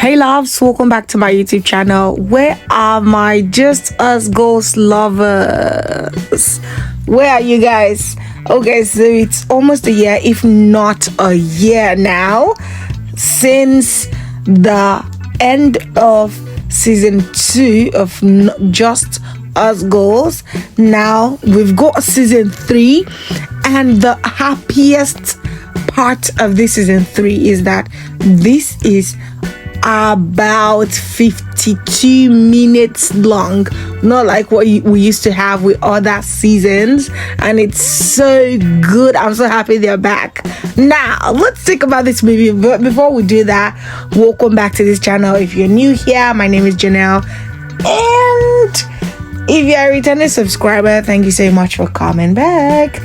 Hey loves, welcome back to my YouTube channel. Where are my Just Us Ghost lovers? Where are you guys? Okay, so it's almost a year, if not a year now, since the end of season 2 of Just Us Ghosts. Now we've got season 3, and the happiest part of this season 3 is that this is about 52 minutes long, not like what we used to have with other seasons, and it's so good. I'm so happy they're back. Now let's talk about this movie, but before we do that, welcome back to this channel. If you're new here, my name is Janelle, and if you're a returning subscriber, thank you so much for coming back.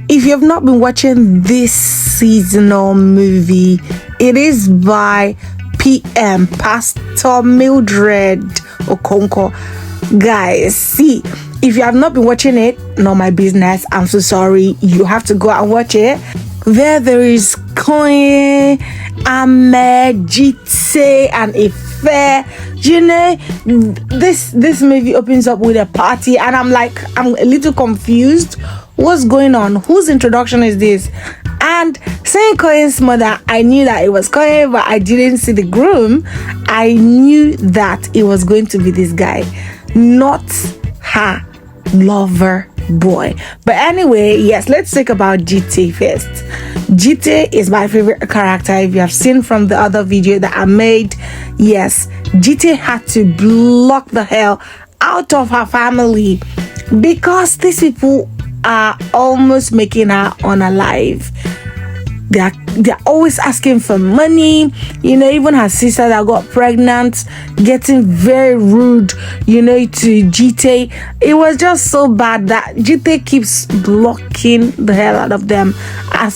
If you have not been watching this seasonal movie, it is by PM Pastor Mildred Okonkwo. Guys, see, if you have not been watching it, not my business. I'm so sorry. You have to go and watch it. There is Koyin, Ahmed, Jite, and Ife. You know, this movie opens up with a party, and I'm a little confused. What's going on? Whose introduction is this? And saying Koyin's mother, I knew that it was Koyin, but I didn't see the groom. I knew that it was going to be this guy, not her lover boy. But anyway, yes, let's talk about Jite first. Jite is my favorite character. If you have seen from the other video that I made, yes, Jite had to block the hell out of her family because these people are almost making her unalive. They're always asking for money. You know, even her sister that got pregnant, getting very rude, you know, to Jite. It was just so bad that Jite keeps blocking the hell out of them. As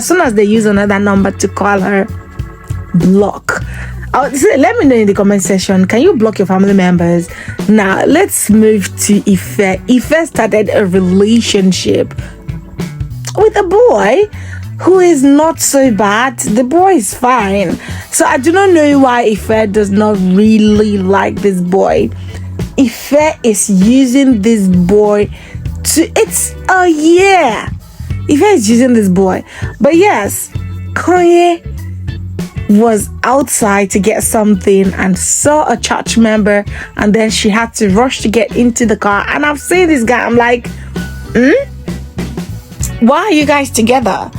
soon as they use another number to call her, block. Let me know in the comment section, can you block your family members? Now let's move to Ife. Ife started a relationship with a boy who is not so bad. The boy is fine. So I do not know why Ife does not really like this boy. Ife is using this boy it's a year. Ife is using this boy. But yes, Koyin was outside to get something and saw a church member, and then she had to rush to get into the car. And I've seen this guy, I'm like, why are you guys together?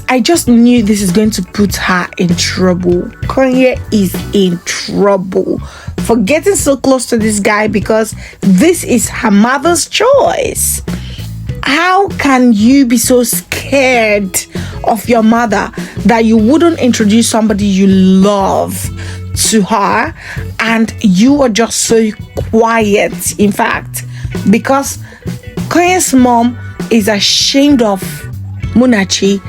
I just knew this is going to put her in trouble. Koyin is in trouble for getting so close to this guy because this is her mother's choice. How can you be so scared of your mother that you wouldn't introduce somebody you love to her, and you are just so quiet? In fact, because Koyin's mom is ashamed of Munachi,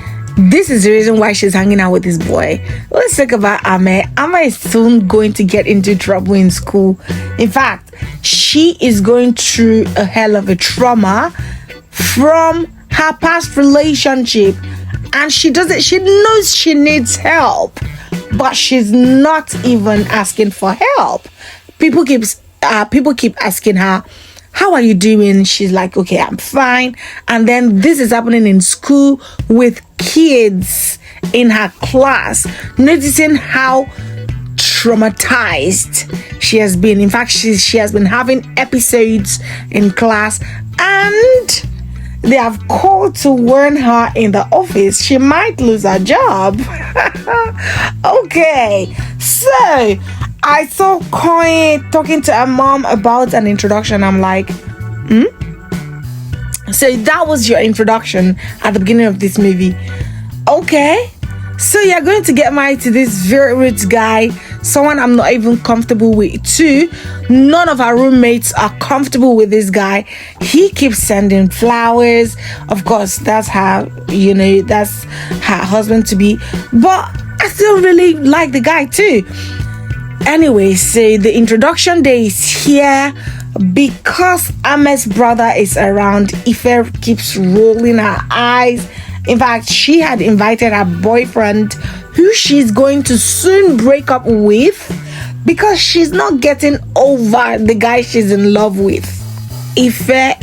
this is the reason why she's hanging out with this boy. Let's talk about Ame. Ame is soon going to get into trouble in school. In fact, she is going through a hell of a trauma from her past relationship, and she knows she needs help, but she's not even asking for help. People keep asking her, how are you doing? She's like, okay, I'm fine. And then this is happening in school with kids in her class, noticing how traumatized she has been. In fact, she has been having episodes in class, and they have called to warn her in the office she might lose her job. Okay, so I saw Koyin talking to her mom about an introduction. I'm like, So that was your introduction at the beginning of this movie. Okay, so you're going to get married to this very rich guy, someone I'm not even comfortable with too. None of our roommates are comfortable with this guy. He keeps sending flowers. Of course, that's her, you know, that's her husband to be. But I still really like the guy too. Anyway, so the introduction day is here. Because Ahmed's brother is around, Ife keeps rolling her eyes. In fact, she had invited her boyfriend who she's going to soon break up with because she's not getting over the guy she's in love with. Ife.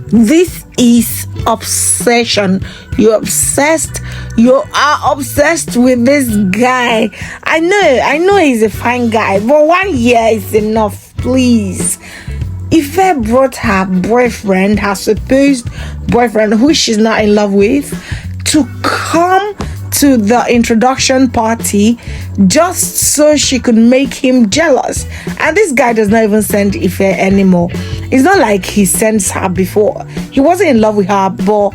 This is obsession. You're obsessed. You are obsessed with this guy. I know he's a fine guy, but 1 year is enough, please. Ife brought her boyfriend, her supposed boyfriend, who she's not in love with, to come to the introduction party just so she could make him jealous. And this guy does not even send Ife anymore. It's not like he sends her before. He wasn't in love with her, but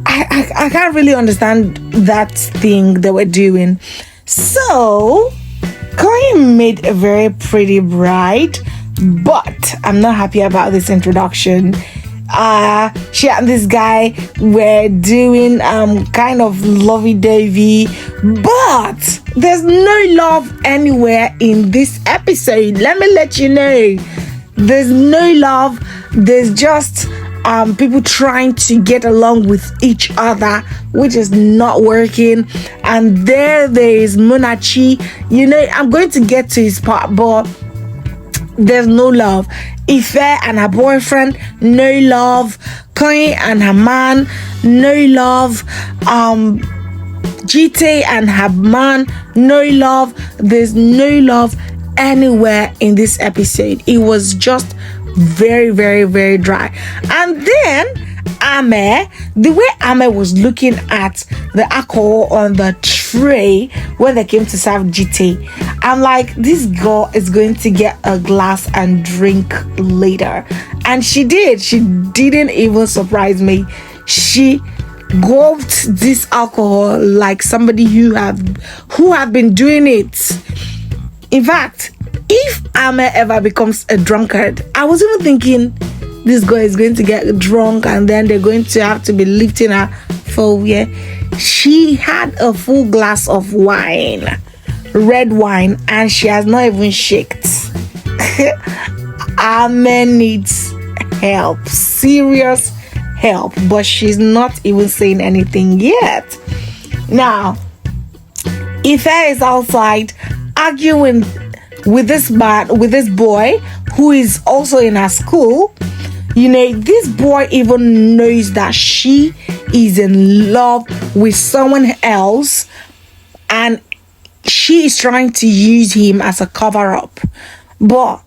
I can't really understand that thing they were doing. So Koyin made a very pretty bride, but I'm not happy about this introduction. She and this guy were doing kind of lovey-dovey, but there's no love anywhere in this episode. Let me let you know, there's no love. There's just people trying to get along with each other, which is not working. And there is Munachi. I'm going to get to his part, but there's no love. Ife and her boyfriend, no love. Koyin and her man, no love. GT and her man, no love. There's no love anywhere in this episode. It was just very, very, very dry. And then Ame, the way Ame was looking at the alcohol on the tray when they came to serve GT, I'm like, this girl is going to get a glass and drink later. And she did. She didn't even surprise me. She gulped this alcohol like somebody who have been doing it. In fact, if Ame ever becomes a drunkard, I was even thinking this girl is going to get drunk and then they're going to have to be lifting her for a year. She had a full glass of wine, red wine, and she has not even shaked. Ame needs help, serious help, but she's not even saying anything yet. Now, Ife is outside arguing with this boy who is also in her school. This boy even knows that she is in love with someone else, and she is trying to use him as a cover-up. But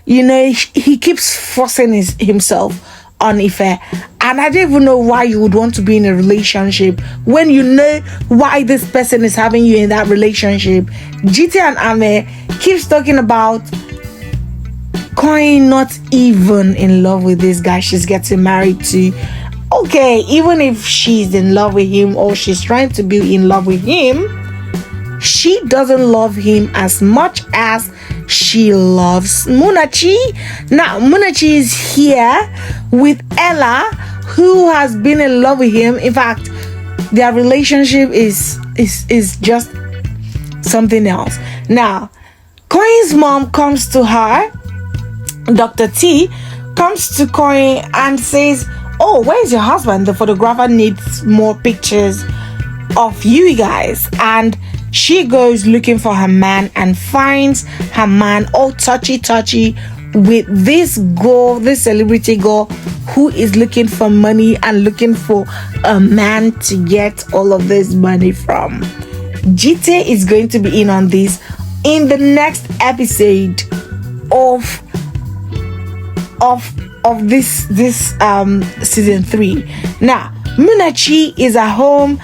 he keeps forcing himself on Ife, and I don't even know why you would want to be in a relationship when you know why this person is having you in that relationship. GT and Ame keeps talking about Koyin not even in love with this guy she's getting married to. Okay, even if she's in love with him or she's trying to be in love with him, she doesn't love him as much as she loves Munachi. Now, Munachi is here with Ella, who has been in love with him. In fact, their relationship is just something else. Now, Koyin's mom comes to her. Dr. T comes to Koyin and says, "Oh, where's your husband? The photographer needs more pictures of you guys." And she goes looking for her man and finds her man all touchy with this girl, this celebrity girl who is looking for money and looking for a man to get all of this money from. GT is going to be in on this in the next episode of this season 3. Now, Munachi is at home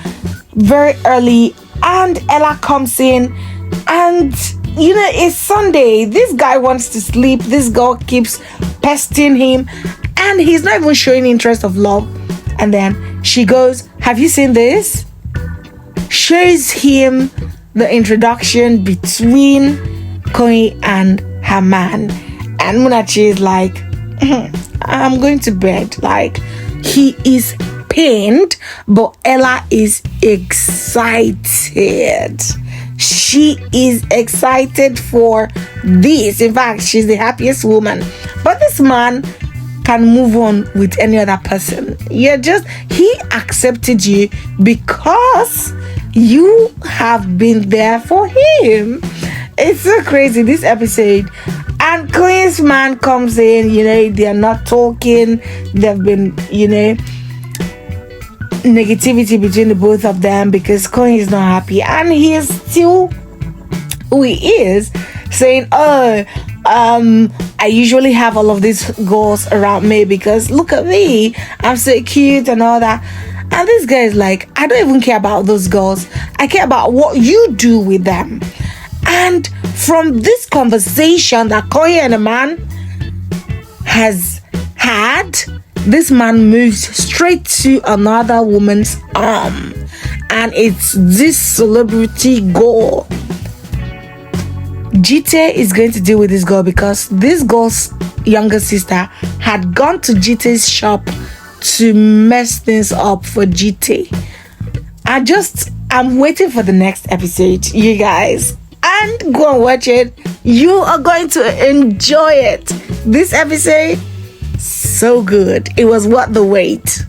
very early and Ella comes in, and it's Sunday. This guy wants to sleep. This girl keeps pestering him and he's not even showing interest of love. And then she goes, "Have you seen this?" Shows him the introduction between Koyin and her man, and Munachi is like, "I'm going to bed." Like, he is pained, but Ella is excited. She is excited for this. In fact, she's the happiest woman. But this man can move on with any other person. He accepted you because you have been there for him. It's so crazy, this episode. And Koyin's man comes in, they're not talking. They've been, negativity between the both of them because Koyin is not happy. And he is still who he is, saying, I usually have all of these girls around me because look at me, I'm so cute and all that. And this guy is like, I don't even care about those girls. I care about what you do with them. And from this conversation that Koyin and the man has had, this man moves straight to another woman's arm. And it's this celebrity girl. Jite is going to deal with this girl because this girl's younger sister had gone to Jite's shop to mess things up for Jite. I'm waiting for the next episode, you guys. And go and watch it. You are going to enjoy it. This episode, so good. It was worth the wait.